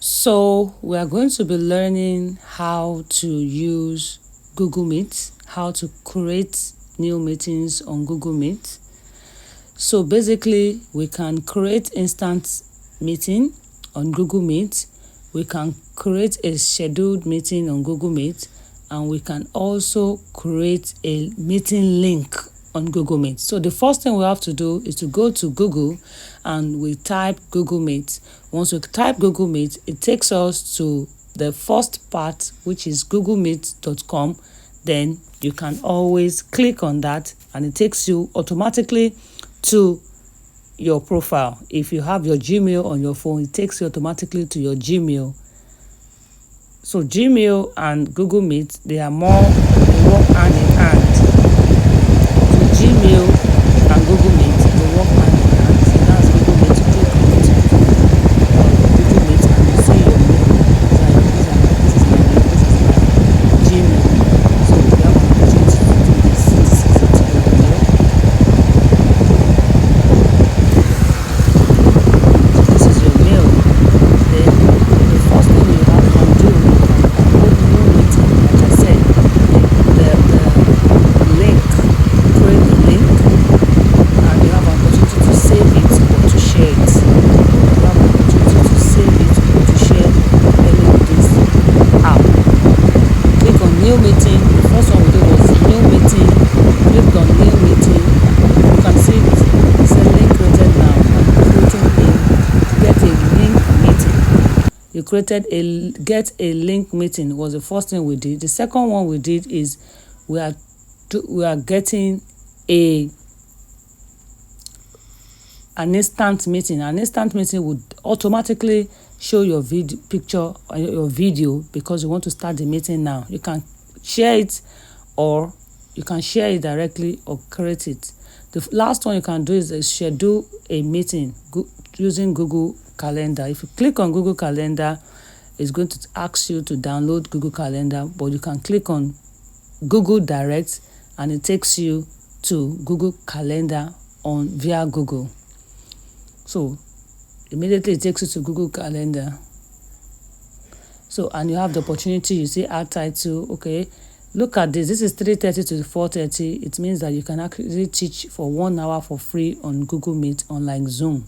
So we are going to be learning how to use Google Meet, how to create new meetings on Google Meet. So basically, we can create instant meeting on Google Meet. We can create a scheduled meeting on Google Meet, and we can also create a meeting link on Google Meet. So the first thing we have to do is to go to Google and we type Google Meet. Once we type Google Meet, it takes us to the first part, which is googlemeet.com. Then you can always click on that and it takes you automatically to your profile. If you have your Gmail on your phone, it takes you automatically to your Gmail. So Gmail and Google Meet, they are more, they work hand in hand. So Gmail and Google Meet, they work hand in hand. So that's Google Meet. You click on it, Google Meet, and you see your mail. This is my mail, this is my Gmail. So you have an opportunity to do this. This is it, your mail. This is your mail. Then the first thing you have to do, open new meeting, like I said, the link, create the link, and you have an opportunity to save it or to share it. You have an opportunity to save it or to share any of this app. Click on new meeting. The first one we did was new meeting. Click on new meeting. You can see it's a link created now. Get a link meeting. You created a get a link meeting was the first thing we did. The second one we did is we are getting an instant meeting. An instant meeting would automatically show your picture or your video because you want to start the meeting now. You can share it or you can share it directly or create it. The last one you can do is schedule a meeting using Google Calendar. If you click on Google Calendar, it's going to ask you to download Google Calendar, but you can click on Google Direct and it takes you to Google Calendar via Google. So immediately it takes you to Google Calendar. So, and you have the opportunity, you see add title. Okay, look at this. This is 3:30 to 4:30. It means that you can actually teach for 1 hour for free on Google Meet, unlike Zoom.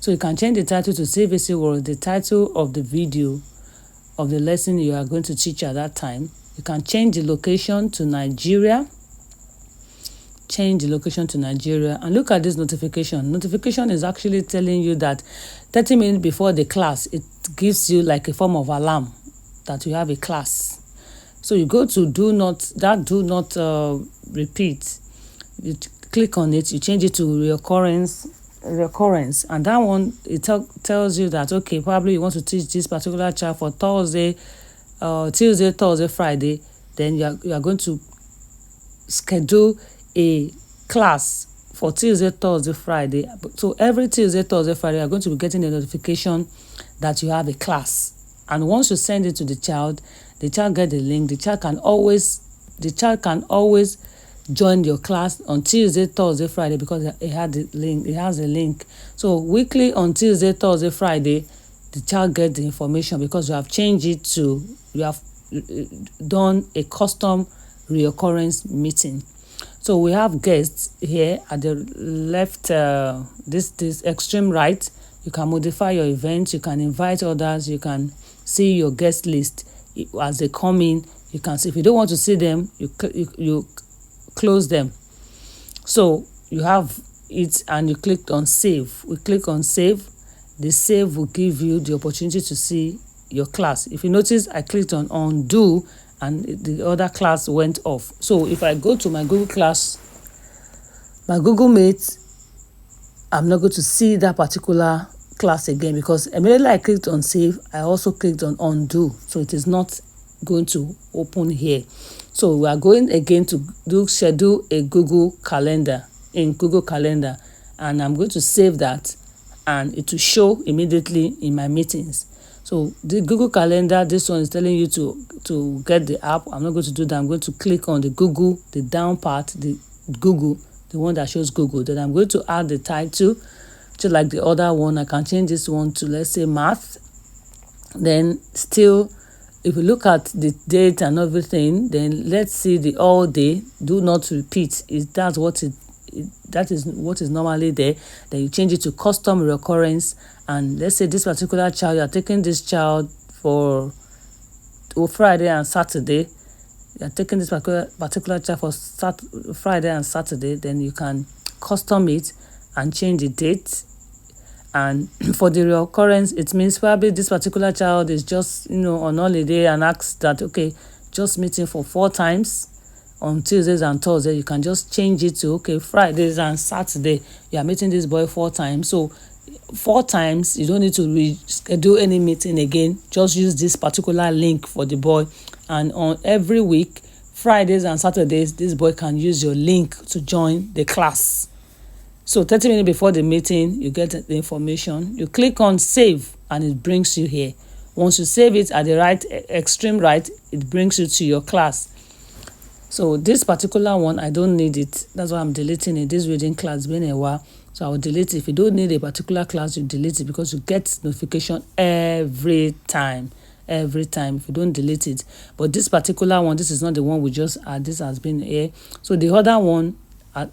So you can change the title to CVC World, the title of the video of the lesson you are going to teach at that time. You can change the location to Nigeria. Change the location to Nigeria. And look at this notification. Notification is actually telling you that 30 minutes before the class, it gives you like a form of alarm that you have a class. So you go to do not repeat. You click on it, you change it to reoccurrence, and that one it tells you that okay, probably you want to teach this particular child for Thursday, Tuesday, Thursday, Friday. Then you are going to schedule a class for Tuesday, Thursday, Friday. So every Tuesday, Thursday, Friday, you are going to be getting a notification that you have a class. And once you send it to the child get the link. The child can always join your class on Tuesday, Thursday, Friday because it has a link. So weekly on Tuesday, Thursday, Friday, the child gets the information because you have changed it to, you have done a custom reoccurrence meeting. So we have guests here at the left, this extreme right. You can modify your events, you can invite others, you can see your guest list as they come in. You can see, if you don't want to see them, you close them. So you have it and you clicked on save. We click on save. The save will give you the opportunity to see your class. If you notice, I clicked on undo and the other class went off. So if I go to my Google class, my Google Meet, I'm not going to see that particular class again because immediately I clicked on save, I also clicked on undo. So it is not going to open here. So we are going again to schedule a Google Calendar in Google Calendar, and I'm going to save that and it will show immediately in my meetings. So the Google Calendar, this one is telling you to get the app. I'm not going to do that. I'm going to click on the Google, the down part, the Google, the one that shows Google. Then I'm going to add the title, just like the other one. I can change this one to, let's say, math. Then still, if you look at the date and everything, then let's see the all day. Do not repeat. That is what is normally there. Then you change it to custom recurrence. And let's say this particular child, you are taking this child for Friday and Saturday. You are taking this particular child for Friday and Saturday. Then you can custom it and change the date. And for the reoccurrence, it means probably this particular child is just on holiday and asks that, okay, just meeting for 4 times on Tuesdays and Thursdays. You can just change it to, okay, Fridays and Saturday you are meeting this boy 4 times. So 4 times, you don't need to reschedule any meeting again. Just use this particular link for the boy, and on every week, Fridays and Saturdays, this boy can use your link to join the class. So 30 minutes before the meeting, you get the information. You click on save and it brings you here. Once you save it at the right, extreme right, it brings you to your class. So this particular one, I don't need it. That's why I'm deleting it. This reading class been a while. So I will delete it. If you don't need a particular class, you delete it, because you get notification every time. Every time if you don't delete it. But this particular one, this is not the one we just had. This has been here. So the other one,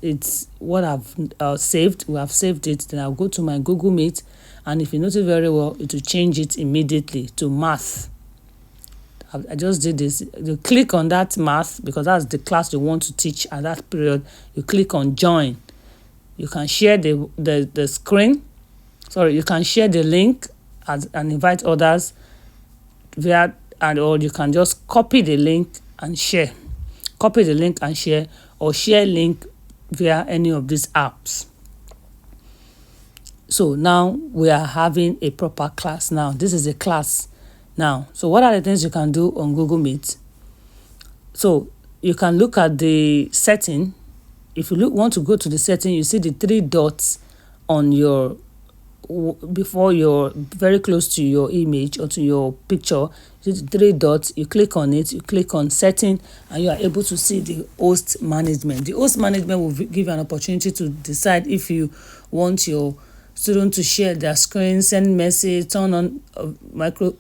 it's what I've saved. We have saved it. Then I'll go to my Google Meet, and if you notice very well, it will change it immediately to math. I just did this. You click on that math, because that's the class you want to teach at that period. You click on join. You can share the screen. Sorry, you can share the link and invite others via, or you can just copy the link and share. Copy the link and share, or share link via any of these apps. So now we are having a proper class now. This is a class now. So what are the things you can do on Google Meet? So you can look at the setting. If you want to go to the setting, you see the 3 dots on your, before you're very close to your image or to your picture. You see the 3 dots, you click on it, you click on setting, and you are able to see the host management. The host management will give you an opportunity to decide if you want your student to share their screen, send message, turn on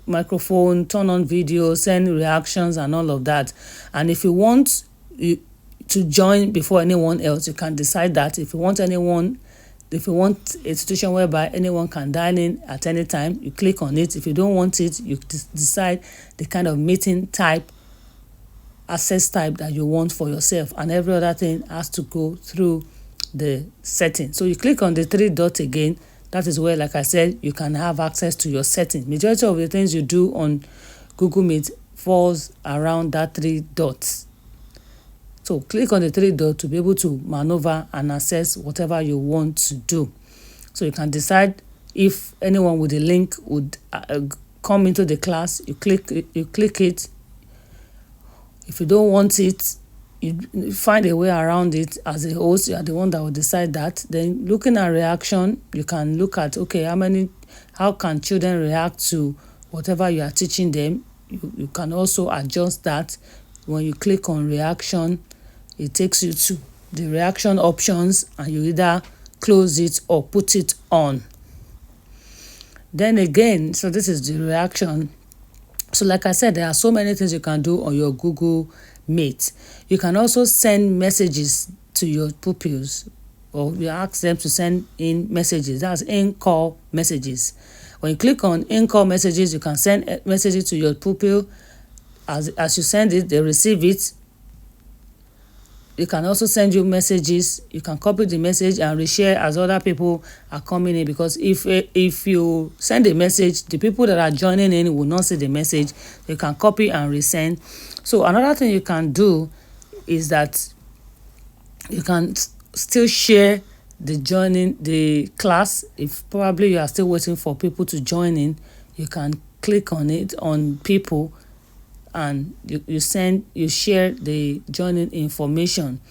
microphone, turn on video, send reactions and all of that. And if you want to join before anyone else, you can decide that. If you want a situation whereby anyone can dial in at any time, you click on it. If you don't want it, you decide the kind of meeting type, access type that you want for yourself, and every other thing has to go through the setting. So you click on the 3 dots again. That is where, like I said, you can have access to your setting. Majority of the things you do on Google Meet falls around that 3 dots. So click on the 3 dots to be able to maneuver and access whatever you want to do. So you can decide if anyone with a link would come into the class. You click it. If you don't want it, you find a way around it. As a host, you are the one that will decide that. Then looking at reaction, you can look at, okay, how can children react to whatever you are teaching them. You can also adjust that. When you click on reaction, it takes you to the reaction options, and you either close it or put it on. Then again, so this is the reaction. So like I said, there are so many things you can do on your Google Meet. You can also send messages to your pupils, or you ask them to send in messages. That's in-call messages. When you click on in-call messages, you can send messages to your pupil. As you send it, they receive it. You can also send you messages. You can copy the message and reshare as other people are coming in, because if you send a message, the people that are joining in will not see the message. You can copy and resend. So another thing you can do is that you can still share the class. If probably you are still waiting for people to join in, you can click on it, on people, and you share the joining information.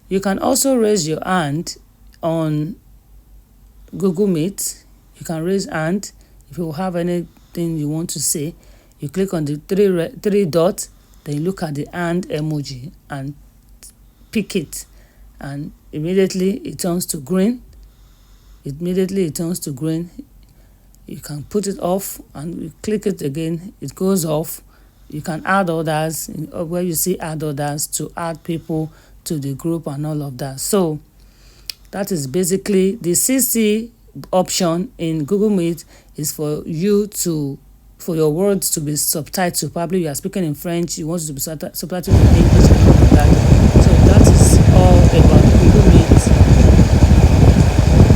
You can also raise your hand on Google Meet. You can raise hand if you have anything you want to say. You click on the three dots, then you look at the hand emoji and pick it, and immediately it turns to green. You can put it off and you click it again, it goes off. You can add others, where you see add others, to add people to the group and all of that. So that is basically the CC option in Google Meet, is for you to, for your words to be subtitled. Probably you are speaking in French, you want it to be subtitled in English and all of that. So that is all about Google Meet.